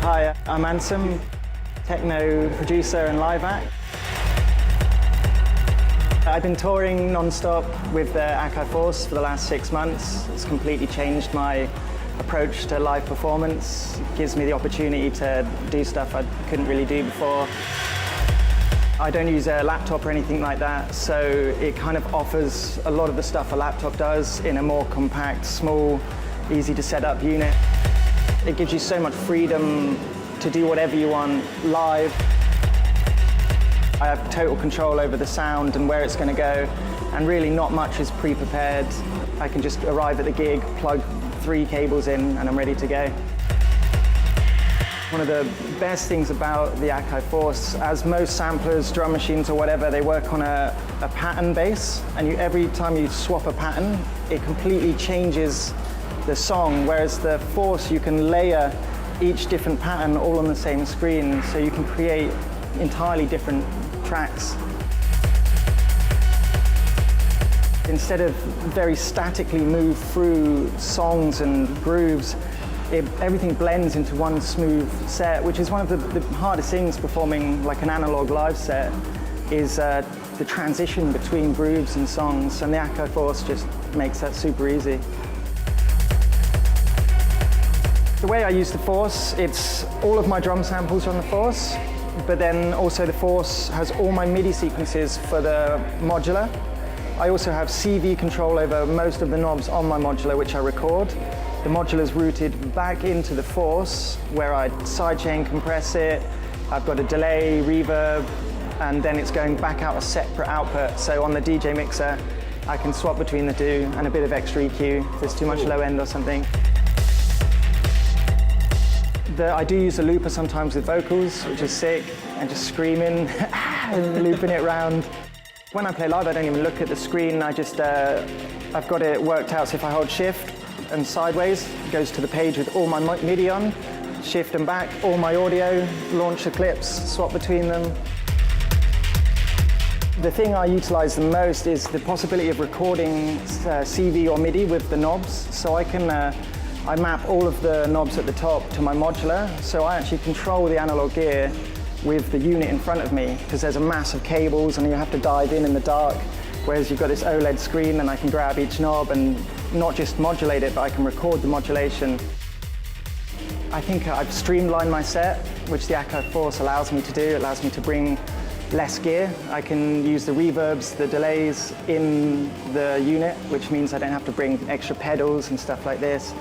Hi, I'm Ansome, techno producer and live act. I've been touring non-stop with the Akai Force for the last 6 months. It's completely changed my approach to live performance. It gives me the opportunity to do stuff I couldn't really do before. I don't use a laptop or anything like that, so it kind of offers a lot of the stuff a laptop does in a more compact, small, easy to set up unit. It gives you so much freedom to do whatever you want live. I have total control over the sound and where it's going to go, and really not much is pre-prepared. I can just arrive at the gig, plug 3 cables in, and I'm ready to go. One of the best things about the Akai Force, as most samplers, drum machines or whatever, they work on a pattern base, and every time you swap a pattern, it completely changes the song, whereas the Force, you can layer each different pattern all on the same screen, so you can create entirely different tracks. Instead of very statically move through songs and grooves, everything blends into one smooth set, which is one of the hardest things performing like an analog live set, is the transition between grooves and songs, and the Akai Force just makes that super easy. The way I use the Force, it's all of my drum samples on the Force, but then also the Force has all my MIDI sequences for the modular. I also have CV control over most of the knobs on my modular, which I record. The modular is routed back into the Force, where I sidechain compress it. I've got a delay, reverb, and then it's going back out a separate output. So on the DJ mixer, I can swap between the two, and a bit of extra EQ if there's too much low end or something. I do use a looper sometimes with vocals, which is sick, and just screaming and looping it around. When I play live, I don't even look at the screen. I've got it worked out, so if I hold shift and sideways, it goes to the page with all my MIDI on, shift and back, all my audio, launch the clips, swap between them. The thing I utilize the most is the possibility of recording CV or MIDI with the knobs. So I map all of the knobs at the top to my modular, so I actually control the analog gear with the unit in front of me, because there's a mass of cables and you have to dive in the dark, whereas you've got this OLED screen and I can grab each knob and not just modulate it, but I can record the modulation. I think I've streamlined my set, which the Akai Force allows me to do. It allows me to bring less gear. I can use the reverbs, the delays in the unit, which means I don't have to bring extra pedals and stuff like this.